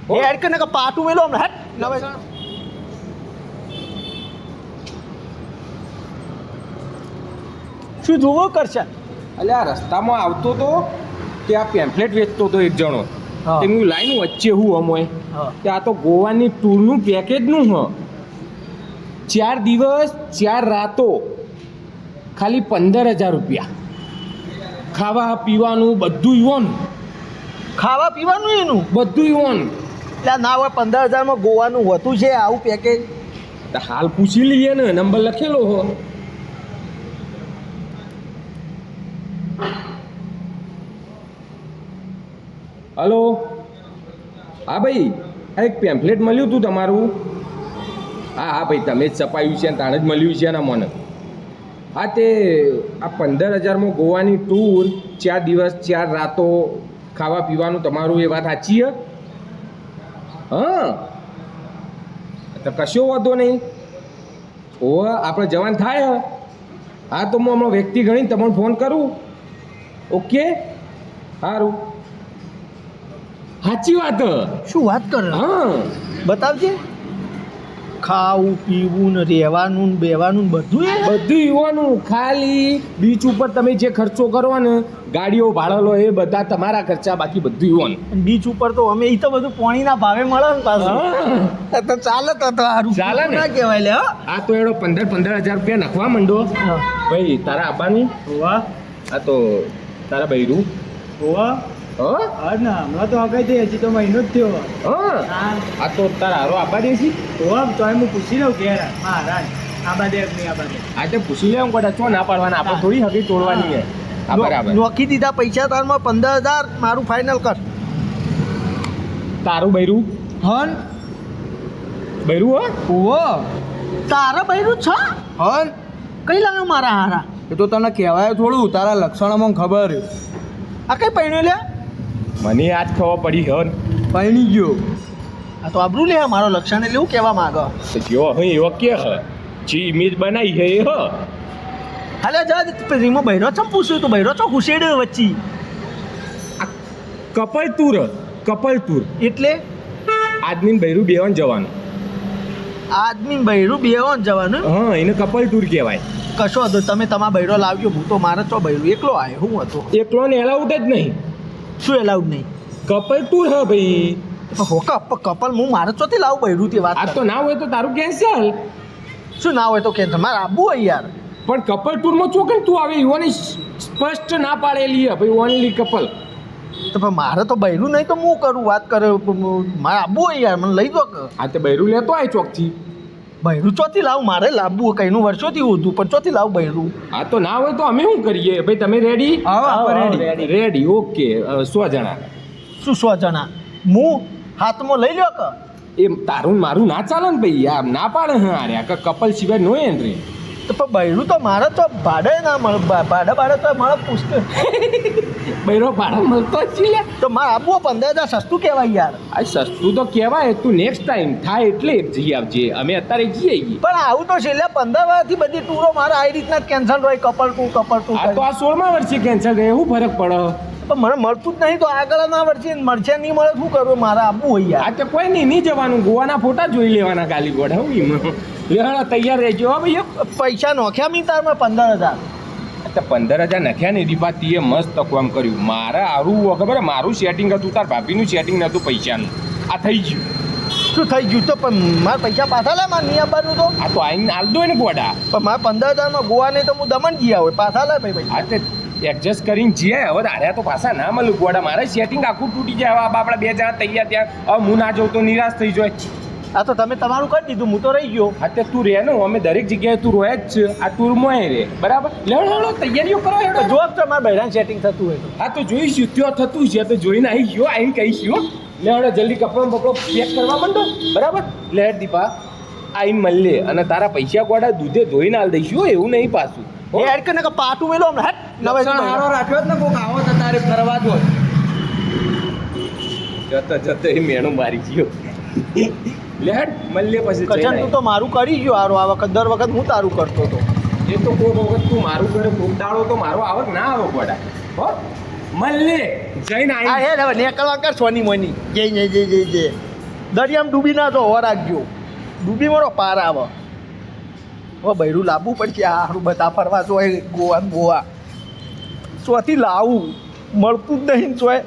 એ add કરીને કે પાટું મેલો હમણાં હેટ નવે શું જોવો કરશે એટલે આ રસ્તામાં આવતો તો ત્યાં પેમ્ફલેટ વેચતો હતો એક જણો હા. તે હું લાઈન વચ્ચે હું અમોય હા. કે આ તો ગોવાની ટૂરનું પેકેજનું હ 4 દિવસ 4 રાતો ખાલી 15,000 રૂપિયા ખાવા પીવાનું બધું ઈવન ખાવા પીવાનું એનું બધું ઈવન એટલે ના હોય 15,000માં ગોવાનું હોતું છે આવું પેકેજ તો હાલ પૂછી લઈએ ને નંબર લખેલો હો હલો હા ભાઈ આ એક પેમ્ફલેટ મળ્યું હતું તમારું હા હા ભાઈ તમે જ છપાયું છે ને તાણે જ મળ્યું છે ને મને હા તે આ 15,000માં ગોવાની ટૂર 4 દિવસ 4 રાતો ખાવા પીવાનું તમારું એ વાત સાચી છે હા તો કશો વાંધો નહીં ઓ આપણે જવાન થાય હા તો હું હમણાં વ્યક્તિ ગણીને તમને ફોન કરું ઓકે સારું સાચી વાત શું વાત કરે હા બતાવજે ખાવું પીવું ને રહેવાનું ને બેવાનું ને બધું એ બધું યુવાનું ખાલી બીચ ઉપર તમે જે ખર્ચો કરો ને ગાડીઓ ભાડો લો એ બધા તમારા ખર્ચા બાકી બધું યુવાનું અને બીચ ઉપર તો અમે ઈ તો બધું પાણીના ભાવે મળે ને પાછું તો ચાલે તો સારું ચાલે ને? ના કહેવાય લે હા આ તો એનો 15,000 રૂપિયા નાખવા માંડો ભાઈ તારા આબાનું વાહ આ તો તારા બૈરું વાહ હા હા ના હમણાં તો આગળ થઈ હજી તો મહિનો જ થયો હા હા આ તો તારા હારો આબા દેસી વાહ તો હું પૂછી લઉં ઘેર હા રાજ આ બાદે નહીં આ બાદે આ તે પૂછી લેવું કોટા ચો ના પાડવાના આપણે થોડી હકી તોડવાની છે આ બરાબર નોખી દીધા પૈસા તારમાં 15,000 મારું ફાઇનલ કર તારું બૈરું હન બૈરું હો ઓ તારા બૈરું છે હન કઈ લાવ્યો મારા હારા એ તો તને કહેવાય થોડું તારા લક્ષણોમાં ખબર આ કઈ પૈણ્યો લે મને આજ ખબર પડી હન પૈણી ગયો આ તો આબરું લે મારો લક્ષણ એટલે એવું કહેવા માંગો તો જેવો અહીં એવો કે હ જે ઇમેજ બનાવી છે એ હ હાલે જા રીમો બૈરો ચમ પૂછ્યું તું બૈરો ચો ઘુસેડ વચ્ચી કપલ ટૂર એટલે આદમીને બૈરું બેવાન જવાનું આદમી બૈરું બેવાન જવાનું હા એને કપલ ટૂર કહેવાય કશો હતો તમે તમારા બૈરો લાવજો હું તો મારે ચો બૈરું એકલો આવ્યો હું હતો એકલો ને એલાઉડ જ નહીં શું એલાઉડ નહીં કપલ ટૂર હ ભાઈ હો કપલ હું મારે ચોથી લાવું બૈરું તે વાત આ કર. તો ના હોય તો તારું કેન્સલ શું ના હોય તો કે તમારે આબુ હોય યાર પણ કપલ ટૂરમાં ચોકન તું આવે યુવાની સ્પષ્ટ ના પાડેલી હે ભાઈ ઓનલી કપલ તો પણ મારે તો બૈરું નહીં તો હું કરું વાત કરે મારે આબુ હોય યાર મને લઈ દો કે આ તે બૈરું લેતો આય ચોકથી બૈરું ચોથી લાવું મારે લાવવું કઈનું વર્ષોથી હતું પણ ચોથી લાવું બૈરું આ તો ના હોય તો અમે શું કરીએ ભાઈ તમે રેડી હા, આપણે રેડી ઓકે 100 જણા શું 100 જણા હું હાથમાં લઈ લ્યો કે એ તારું ને મારું ના ચાલે ને ભાઈ યાર ના પાડે હા અરે આ કપલ સિવાય નો એન્ટ્રી તો પણ બૈરું તો મારે તો ભાડે ના મળે ભાડે તો મારે પૂછતે બૈરો ભાડા મળતો જ છે લે. તો મારે આપવું 15,000 સસ્તું કહેવાય યાર આ સસ્તું તો કહેવાય તું નેક્સ્ટ ટાઈમ થાય એટલે જઈ આવજે અમે અત્યારે જઈએ પણ આવું તો છેલ્લે 15 વર્ષથી બધી ટૂરો મારે આવી રીતના જ કેન્સલ હોય કપલ ટુ આ તો આ 16મા વર્ષે કેન્સલ રહે શું ફરક પડે પણ મને મળતું જ નહીં તો આગળ ના વર્ષે મળશે નહીં મળે શું કરવું મારે આપવું હોય યાર આ તો કોઈ નહીં જવાનું ગોવાના ફોટા જોઈ લેવાના ખાલી ગોડા હું લેવાના તૈયાર રહેજો હો ભાઈ પૈસા નોખ્યા મી તારમાં 15,000 તો 15,000 નખ્યા ને એની બાદ તીએ મસ્ત કામ કર્યું મારે આરું ખબર હે, મારું સેટિંગ હતું તાર ભાભીનું સેટિંગ નહોતું પૈસાનું આ થઈ ગયું શું થઈ ગયું તો પણ મારા પૈસા પાછા લે મારે નહીં આપવાનું તો આ તો આઈને આલ દો ને ગોડા પણ મારે 15,000માં ગોવા નહીં તો હું દમણ ગયા હોય પાછા લે ભાઈ આ તે એડજસ્ટ કરીને જઈએ હવે દાડ્યા તો પાછા ના મળું ગોડા મારે સેટિંગ આખું તૂટી જાય હવે આપણે 2 જણા તૈયાર ત્યાં હવે હું ના જાઉં તો નિરાશ થઈ જાય આ તો તમે તમારું કરી દીધું હું તો રહી ગયો હા તે તું રહે ને અમે દરેક જગ્યાએ તું રોય જ છે આ ટૂરમાં રે બરાબર લેવડો તૈયારીઓ કરો હેડો જો તો મારા બહેરાન સેટિંગ થતું હોય તો હા તો જોઈશું ત્યાં થતું છે તો જોઈને આવી ગયો આવીને કહીશું લેવડો જલ્દી કપડો બપડો પેક કરવા માંડો બરાબર લેટ દીપા આવીને મળીએ અને તારા પૈસા ગોડા દૂધે ધોઈને હાલ દઈશું એવું નહીં પાછું એ એડ કરીને કે પાટું મેલો હમણાં હેટ લક્ષણ હારો રાખ્યો જ ને કોક આવો તો તારે ફરવા દો જતો એ મેણું મારી ગયો લેટ મળીએ પછી કચન જઈને તું તો મારું કરી ગયો આરો આ વખત દર વખત હું તારું કરતો હતો એ તો કોઈ વખત તું મારું કરે કોક દાડો તો મારો આવક ના આવે ગોડા હો મળીએ જઈને આ આવી હે હવે નીકળવા કર સોની મોની જય જય જય જય જય દરિયામાં ડૂબી ના જો હવા રાખજો ડૂબી મારો પાર આવે હવે બૈરું લાવવું પડશે આ સારું બધા ફરવા જોઈએ ગોવા ને ગોવા ચોથી લાવું મળતું જ નહીં ચોય